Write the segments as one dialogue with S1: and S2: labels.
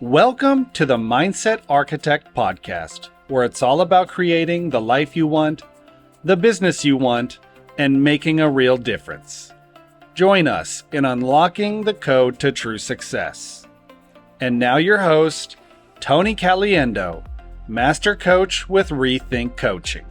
S1: Welcome to the Mindset Architect Podcast, where it's all about creating the life you want, the business you want, and making a real difference. Join us in unlocking the code to true success. And now your host, Tony Caliendo, Master Coach with reTHINK Coaching.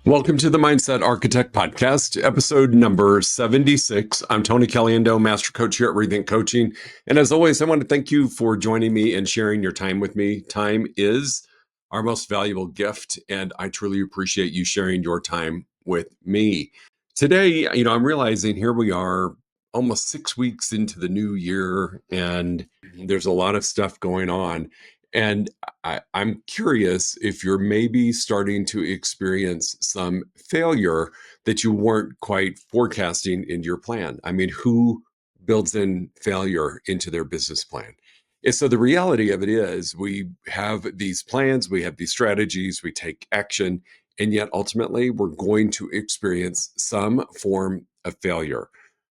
S2: Welcome to the Mindset Architect Podcast, episode number 76. I'm Tony Caliendo, Master Coach here at reTHINK Coaching. And as always, I want to thank you for joining me and sharing your time with me. Time is our most valuable gift, and I truly appreciate you sharing your time with me. Today, I'm realizing here we are almost 6 weeks into the new year, and there's a lot of stuff going on. And I'm curious if you're maybe starting to experience some failure that you weren't quite forecasting in your plan. I mean, who builds in failure into their business plan? And so the reality of it is we have these plans, we have these strategies, we take action, and yet ultimately we're going to experience some form of failure.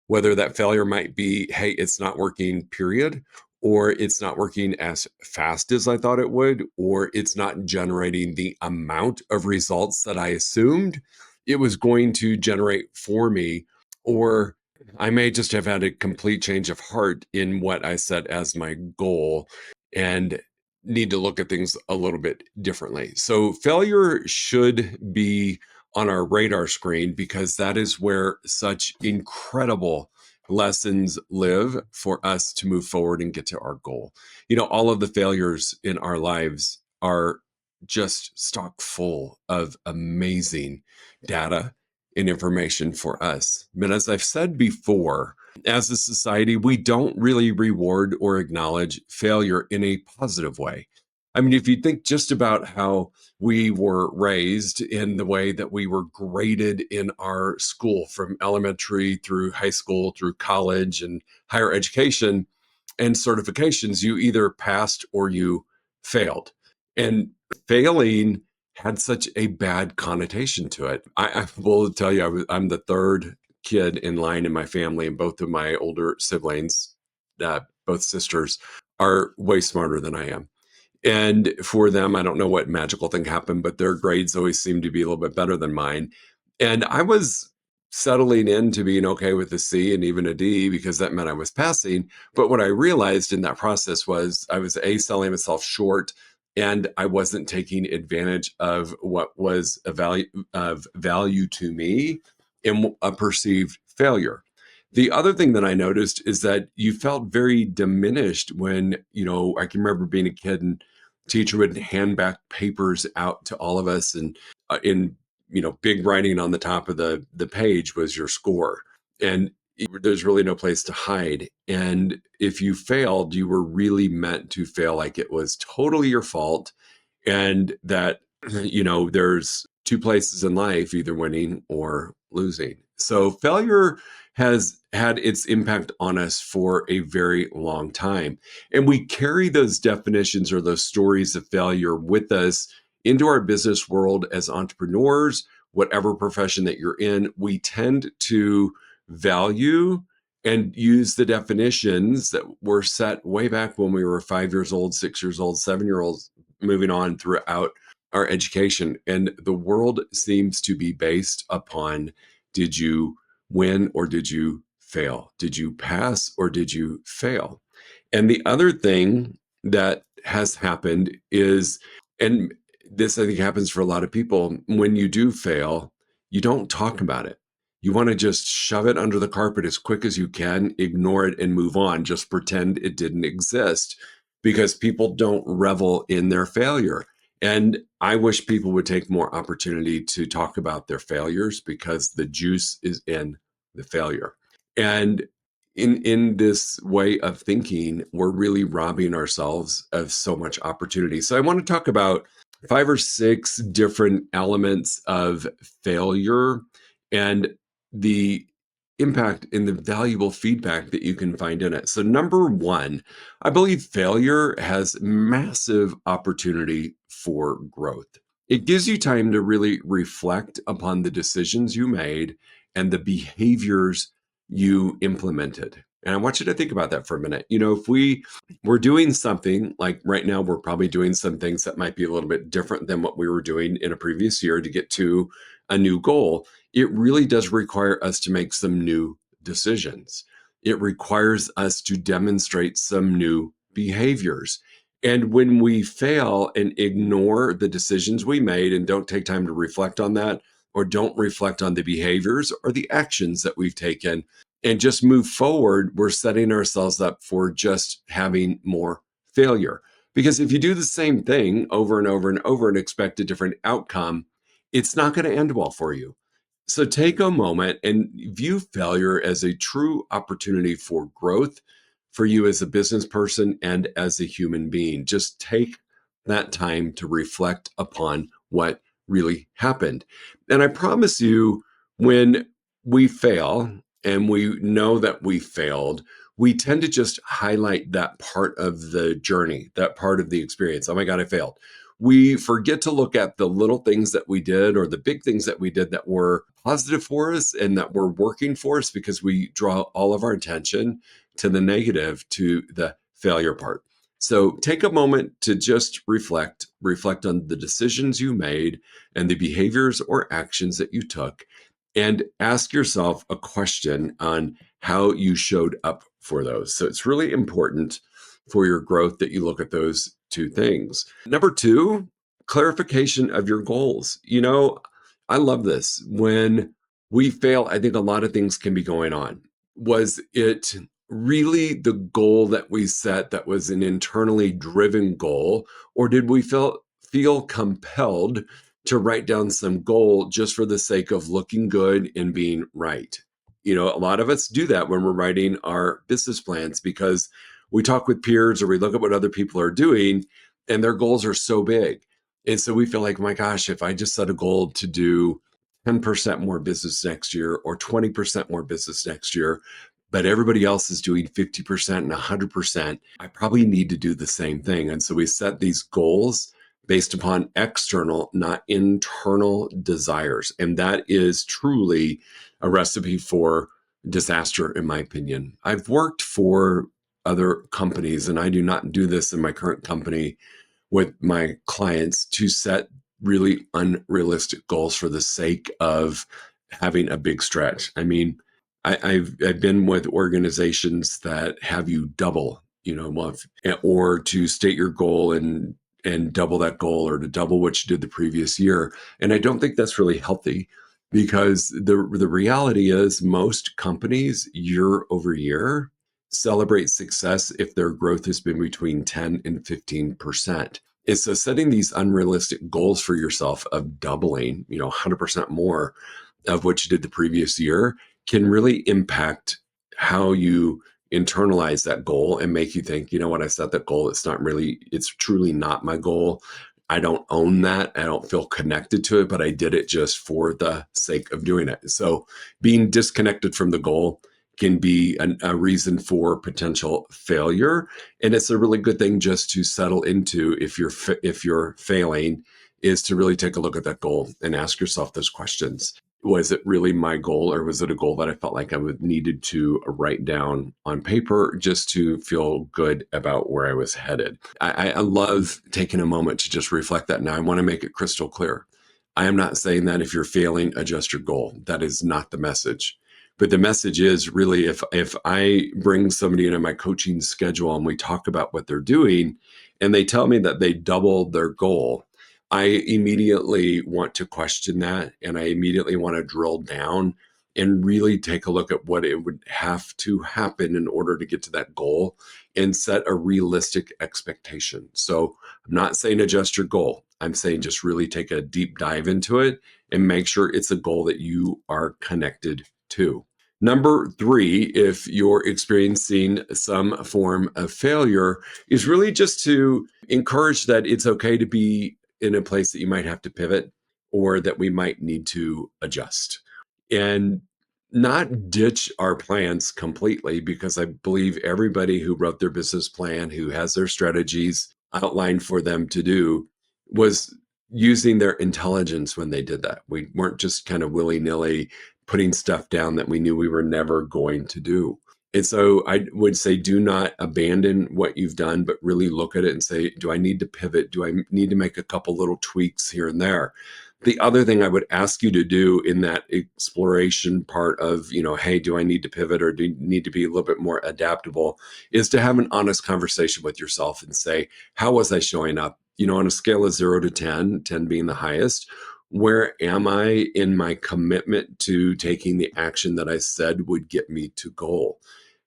S2: Whether that failure might be, hey, it's not working, period, or it's not working as fast as I thought it would, or it's not generating the amount of results that I assumed it was going to generate for me, or I may just have had a complete change of heart in what I set as my goal and need to look at things a little bit differently. So failure should be on our radar screen because that is where such incredible lessons live for us to move forward and get to our goal. All of the failures in our lives are just stock full of amazing data and information for us. But as I've said before, as a society, we don't really reward or acknowledge failure in a positive way. I mean, if you think just about how we were raised in the way that we were graded in our school from elementary through high school through college and higher education and certifications, you either passed or you failed. And failing had such a bad connotation to it. I will tell you, I'm the third kid in line in my family, and both of my older siblings, both sisters, are way smarter than I am. And for them, I don't know what magical thing happened, but their grades always seemed to be a little bit better than mine. And I was settling into being okay with a C and even a D because that meant I was passing. But what I realized in that process was I was selling myself short, and I wasn't taking advantage of what was of value to me in a perceived failure. The other thing that I noticed is that you felt very diminished when, I can remember being a kid and teacher would hand back papers out to all of us, and in big writing on the top of the page was your score, and there's really no place to hide. And if you failed, you were really meant to fail like it was totally your fault, and that there's two places in life, either winning or losing. So failure has had its impact on us for a very long time. And we carry those definitions or those stories of failure with us into our business world as entrepreneurs, whatever profession that you're in. We tend to value and use the definitions that were set way back when we were 5 years old, 6 years old, 7-year-olds, moving on throughout our education. And the world seems to be based upon, did you win or did you fail? Did you pass or did you fail? And the other thing that has happened is, and this I think happens for a lot of people, when you do fail, you don't talk about it. You want to just shove it under the carpet as quick as you can, ignore it and move on, just pretend it didn't exist, because people don't revel in their failure. And I wish people would take more opportunity to talk about their failures, because the juice is in the failure. And in this way of thinking, we're really robbing ourselves of so much opportunity. So I want to talk about 5 or 6 different elements of failure and the impact and the valuable feedback that you can find in it. So number 1, I believe failure has massive opportunity for growth. It gives you time to really reflect upon the decisions you made and the behaviors you implemented. And I want you to think about that for a minute. If we're doing something like right now, we're probably doing some things that might be a little bit different than what we were doing in a previous year to get to a new goal. It really does require us to make some new decisions. It requires us to demonstrate some new behaviors. And when we fail and ignore the decisions we made and don't take time to reflect on that, or don't reflect on the behaviors or the actions that we've taken and just move forward, we're setting ourselves up for just having more failure. Because if you do the same thing over and over and over and expect a different outcome, it's not going to end well for you. So take a moment and view failure as a true opportunity for growth for you as a business person and as a human being. Just take that time to reflect upon what really happened. And I promise you, when we fail and we know that we failed, we tend to just highlight that part of the journey, that part of the experience. Oh my God, I failed. We forget to look at the little things that we did or the big things that we did that were positive for us and that were working for us, because we draw all of our attention to the negative, to the failure part. So take a moment to just reflect on the decisions you made and the behaviors or actions that you took, and ask yourself a question on how you showed up for those. So it's really important for your growth that you look at those two things. Number two, clarification of your goals. I love this. When we fail, I think a lot of things can be going on. Was it really the goal that we set that was an internally driven goal, or did we feel compelled to write down some goal just for the sake of looking good and being right? A lot of us do that when we're writing our business plans, because we talk with peers or we look at what other people are doing and their goals are so big. And so we feel like, my gosh, if I just set a goal to do 10% more business next year or 20% more business next year, but everybody else is doing 50% and 100%, I probably need to do the same thing. And so we set these goals based upon external, not internal desires. And that is truly a recipe for disaster, in my opinion. I've worked for other companies, and I do not do this in my current company with my clients, to set really unrealistic goals for the sake of having a big stretch. I mean, I've been with organizations that have you double, or to state your goal and double that goal, or to double what you did the previous year. And I don't think that's really healthy, because the reality is most companies year over year celebrate success if their growth has been between 10 and 15%. And so setting these unrealistic goals for yourself of doubling, 100% more of what you did the previous year, can really impact how you internalize that goal and make you think, you know what, I set that goal. It's truly not my goal. I don't own that. I don't feel connected to it, but I did it just for the sake of doing it. So being disconnected from the goal can be a reason for potential failure. And it's a really good thing just to settle into, if you're failing, is to really take a look at that goal and ask yourself those questions. Was it really my goal, or was it a goal that I felt like I needed to write down on paper just to feel good about where I was headed? I love taking a moment to just reflect that. Now, I want to make it crystal clear. I am not saying that if you're failing, adjust your goal. That is not the message. But the message is really, if I bring somebody into my coaching schedule and we talk about what they're doing and they tell me that they doubled their goal, I immediately want to question that, and I immediately want to drill down and really take a look at what it would have to happen in order to get to that goal and set a realistic expectation. So I'm not saying adjust your goal. I'm saying just really take a deep dive into it and make sure it's a goal that you are connected to. Number three, if you're experiencing some form of failure, is really just to encourage that it's okay to be in a place that you might have to pivot, or that we might need to adjust, and not ditch our plans completely, because I believe everybody who wrote their business plan, who has their strategies outlined for them to do, was using their intelligence when they did that. We weren't just kind of willy-nilly putting stuff down that we knew we were never going to do. And so I would say, do not abandon what you've done, but really look at it and say, do I need to pivot? Do I need to make a couple little tweaks here and there? The other thing I would ask you to do in that exploration part of, hey, do I need to pivot or do you need to be a little bit more adaptable, is to have an honest conversation with yourself and say, how was I showing up? On a scale of 0 to 10, 10 being the highest, where am I in my commitment to taking the action that I said would get me to goal?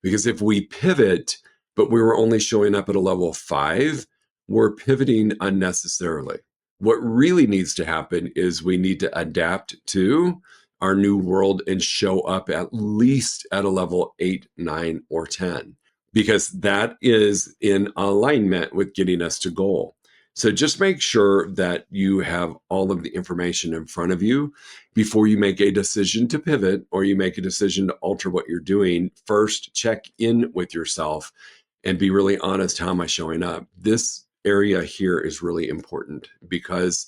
S2: Because if we pivot, but we were only showing up at a level 5, we're pivoting unnecessarily. What really needs to happen is we need to adapt to our new world and show up at least at a level 8, 9, or 10, because that is in alignment with getting us to goal. So just make sure that you have all of the information in front of you before you make a decision to pivot or you make a decision to alter what you're doing. First, check in with yourself and be really honest. How am I showing up? This area here is really important, because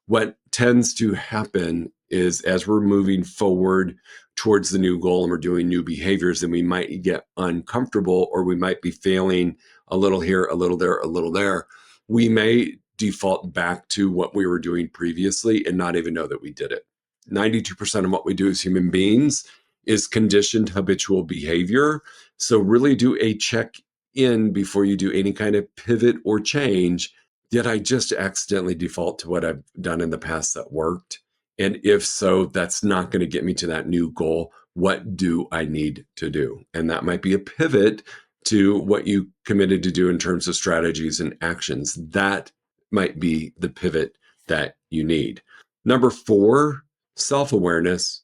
S2: what tends to happen is as we're moving forward towards the new goal and we're doing new behaviors, then we might get uncomfortable, or we might be failing a little here, a little there, a little there. We may default back to what we were doing previously and not even know that we did it. 92% of what we do as human beings is conditioned habitual behavior. So really do a check in before you do any kind of pivot or change. Did I just accidentally default to what I've done in the past that worked? And if so, that's not going to get me to that new goal. What do I need to do? And that might be a pivot to what you committed to do in terms of strategies and actions. That might be the pivot that you need. Number 4, self-awareness.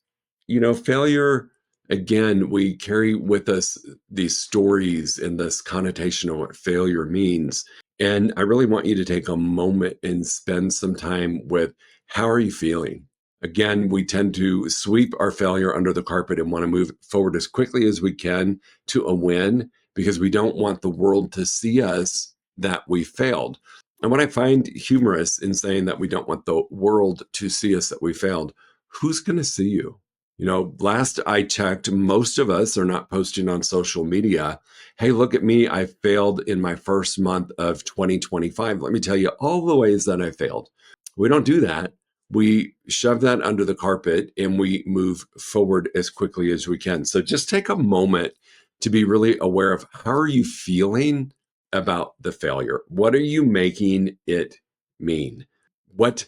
S2: Failure, again, we carry with us these stories and this connotation of what failure means. And I really want you to take a moment and spend some time with, how are you feeling? Again, we tend to sweep our failure under the carpet and want to move forward as quickly as we can to a win, because we don't want the world to see us that we failed. And what I find humorous in saying that we don't want the world to see us that we failed, who's going to see you? Last I checked, most of us are not posting on social media, hey, look at me, I failed in my first month of 2025. Let me tell you all the ways that I failed. We don't do that. We shove that under the carpet and we move forward as quickly as we can. So just take a moment to be really aware of, how are you feeling about the failure? What are you making it mean? What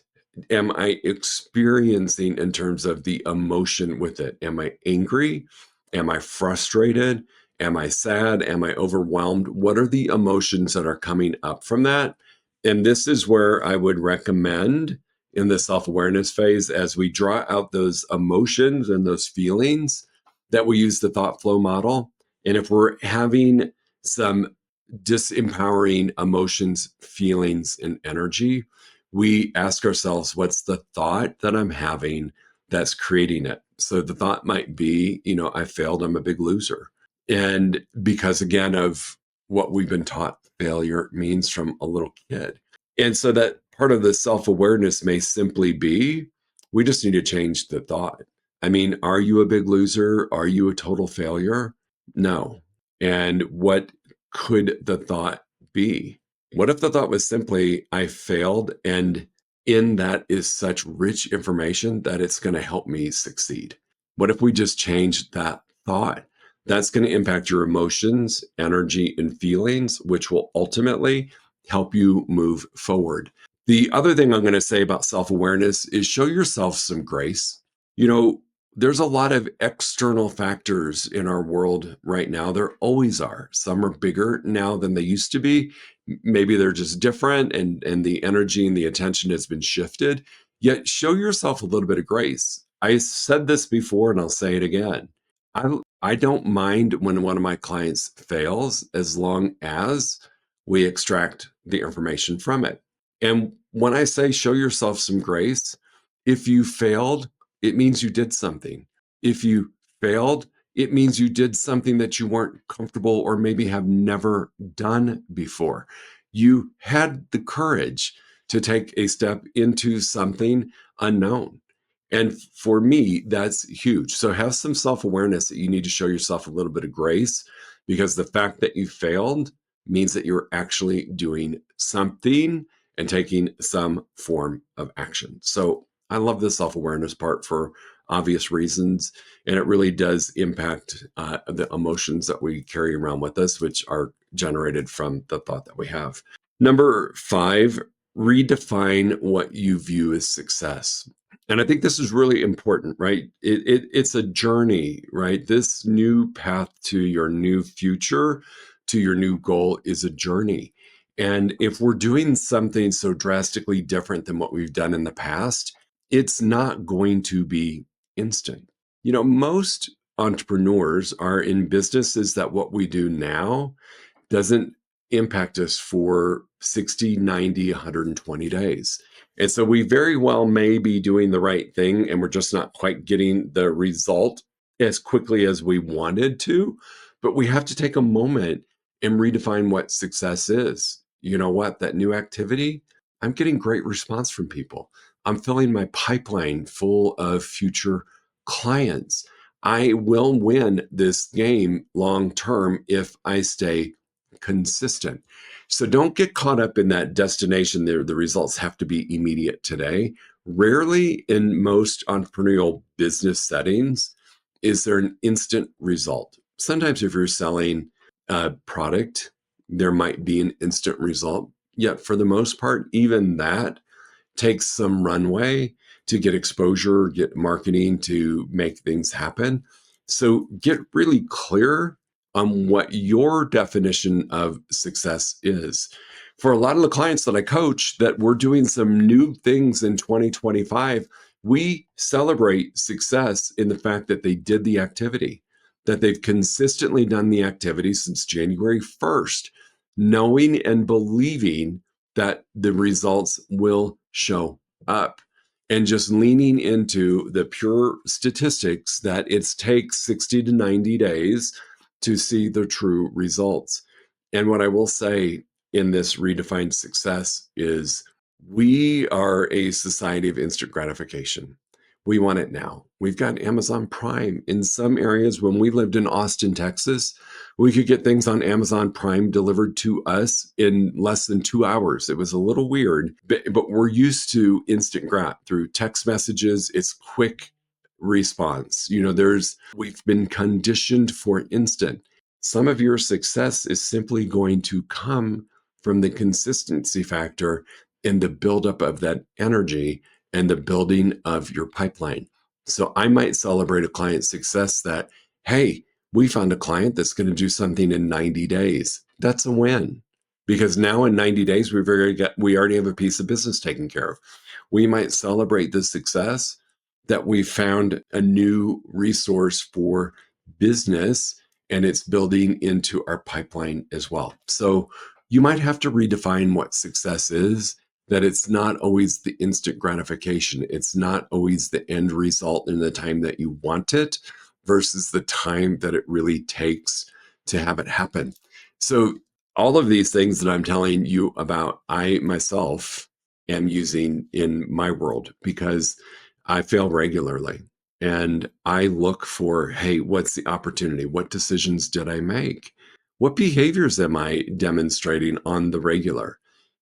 S2: am I experiencing in terms of the emotion with it? Am I angry? Am I frustrated? Am I sad? Am I overwhelmed? What are the emotions that are coming up from that? And this is where I would recommend, in the self-awareness phase, as we draw out those emotions and those feelings, that we use the thought flow model. And if we're having some disempowering emotions, feelings, and energy, we ask ourselves, what's the thought that I'm having that's creating it? So the thought might be, I failed, I'm a big loser. And because, again, of what we've been taught failure means from a little kid. And so that part of the self-awareness may simply be, we just need to change the thought. I mean, are you a big loser? Are you a total failure? No. And what could the thought be? What if the thought was simply, I failed, and in that is such rich information that it's going to help me succeed? What if we just changed that thought? That's going to impact your emotions, energy, and feelings, which will ultimately help you move forward. The other thing I'm going to say about self-awareness is, show yourself some grace. There's a lot of external factors in our world right now. There always are. Some are bigger now than they used to be. Maybe they're just different, and the energy and the attention has been shifted. Yet show yourself a little bit of grace. I said this before and I'll say it again. I don't mind when one of my clients fails, as long as we extract the information from it. And when I say show yourself some grace, if you failed, it means you did something. If you failed, it means you did something that you weren't comfortable or maybe have never done before. You had the courage to take a step into something unknown. And for me, that's huge. So have some self-awareness that you need to show yourself a little bit of grace. because the fact that you failed means that you're actually doing something and taking some form of action. So I love the self-awareness part for obvious reasons. And it really does impact the emotions that we carry around with us, which are generated from the thought that we have. Number 5, redefine what you view as success. And I think this is really important, right? It's a journey, right? This new path to your new future, to your new goal is a journey. And if we're doing something so drastically different than what we've done in the past, it's not going to be instant. Most entrepreneurs are in businesses that what we do now doesn't impact us for 60, 90, 120 days. And so we very well may be doing the right thing and we're just not quite getting the result as quickly as we wanted to. But we have to take a moment and redefine what success is. You know what? That new activity, I'm getting great response from people. I'm filling my pipeline full of future clients. I will win this game long term if I stay consistent. So don't get caught up in that destination there. The results have to be immediate today. Rarely in most entrepreneurial business settings is there an instant result. Sometimes if you're selling a product, there might be an instant result. Yet for the most part, even that takes some runway to get exposure, get marketing to make things happen. So get really clear on what your definition of success is. For a lot of the clients that I coach that we're doing some new things in 2025, we celebrate success in the fact that they did the activity, that they've consistently done the activity since January 1st, knowing and believing that the results will show up, and just leaning into the pure statistics that it takes 60 to 90 days to see the true results. And what I will say in this redefined success is we are a society of instant gratification. We want it now. We've got Amazon Prime. In some areas, when we lived in Austin, Texas, we could get things on Amazon Prime delivered to us in less than 2 hours. It was a little weird, but we're used to instant grat through text messages. It's quick response. We've been conditioned for instant. Some of your success is simply going to come from the consistency factor in the buildup of that energy and the building of your pipeline. So I might celebrate a client's success that, hey, we found a client that's going to do something in 90 days. That's a win, because now in 90 days, we already have a piece of business taken care of. We might celebrate the success that we found a new resource for business and it's building into our pipeline as well. So you might have to redefine what success is, that it's not always the instant gratification. It's not always the end result in the time that you want it versus the time that it really takes to have it happen. So all of these things that I'm telling you about, I myself am using in my world because I fail regularly. And I look for, hey, what's the opportunity? What decisions did I make? What behaviors am I demonstrating on the regular?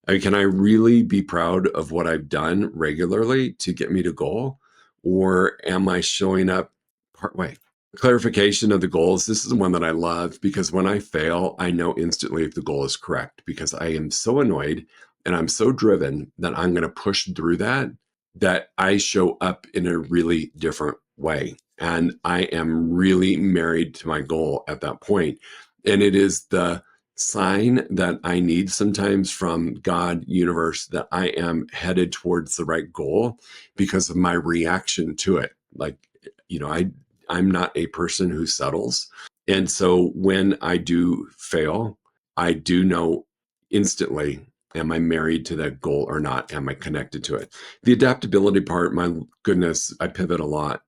S2: Can I really be proud of what I've done regularly to get me to goal? Or am I showing up partway? Clarification of the goals. This is one that I love because when I fail, I know instantly if the goal is correct because I am so annoyed and I'm so driven that I'm going to push through that I show up in a really different way. And I am really married to my goal at that point. And it is the sign that I need sometimes from God, universe, that I am headed towards the right goal because of my reaction to it. I'm not a person who settles. And so when I do fail, I do know instantly, am I married to that goal or not? Am I connected to it? The adaptability part, my goodness, I pivot a lot.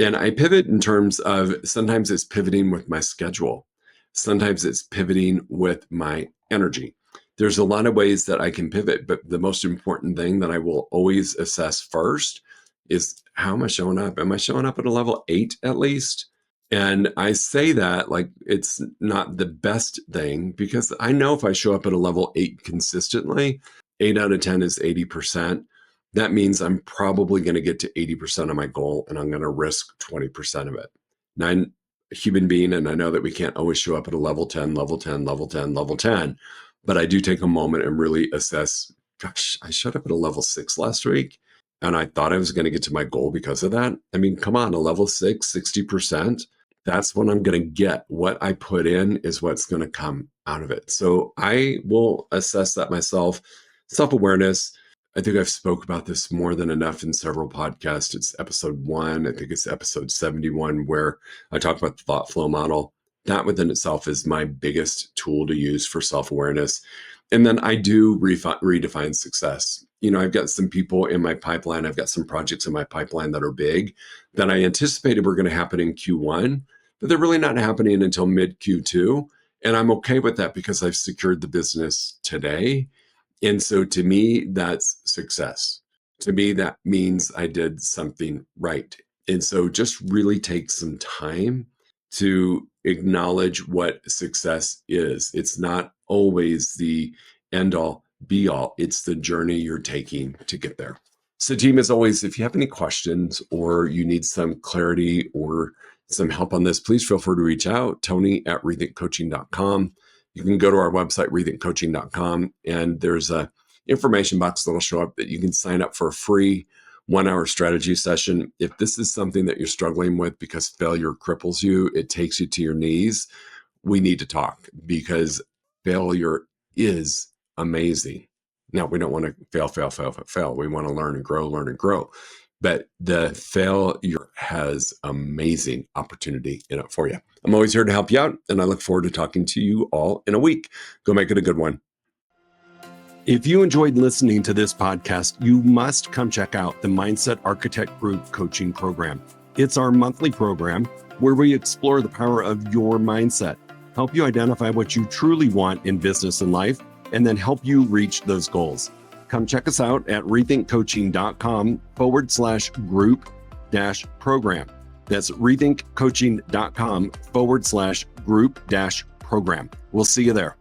S2: And I pivot in terms of sometimes it's pivoting with my schedule. Sometimes it's pivoting with my energy. There's a lot of ways that I can pivot, but the most important thing that I will always assess first is how am I showing up? Am I showing up at a level 8 at least? And I say that like it's not the best thing because I know if I show up at a level 8 consistently, 8 out of 10 is 80%. That means I'm probably going to get to 80% of my goal and I'm going to risk 20% of it. Now, I'm a human being and I know that we can't always show up at a level 10, level 10, level 10, level 10. But I do take a moment and really assess, gosh, I showed up at a level 6 last week and I thought I was going to get to my goal because of that. I mean, come on, a level 6, 60%. That's what I'm going to get. What I put in is what's going to come out of it. So I will assess that myself. Self-awareness. I think I've spoke about this more than enough in several podcasts. It's episode 1. I think it's episode 71 where I talk about the thought flow model. That within itself is my biggest tool to use for self-awareness. And then I do redefine success. You know, I've got some people in my pipeline. I've got some projects in my pipeline that are big that I anticipated were going to happen in Q1, but they're really not happening until mid Q2. And I'm okay with that because I've secured the business today. And so to me, that's success. To me, that means I did something right. And so just really take some time to acknowledge what success is. It's not always the end all be all, it's the journey you're taking to get there. So, team, as always, if you have any questions or you need some clarity or some help on this, please feel free to reach out, Tony@rethinkcoaching.com. You can go to our website, rethinkcoaching.com, and there's a information box that'll show up that you can sign up for a free 1-hour strategy session. If this is something that you're struggling with because failure cripples you, it takes you to your knees, we need to talk because failure is amazing. Now, we don't want to fail. We want to learn and grow. But the failure has amazing opportunity in it for you. I'm always here to help you out, and I look forward to talking to you all in a week. Go make it a good one. If you enjoyed listening to this podcast, you must come check out the Mindset Architect Group Coaching Program. It's our monthly program where we explore the power of your mindset, help you identify what you truly want in business and life, and then help you reach those goals. Come check us out at rethinkcoaching.com/group-program. That's rethinkcoaching.com/group-program. We'll see you there.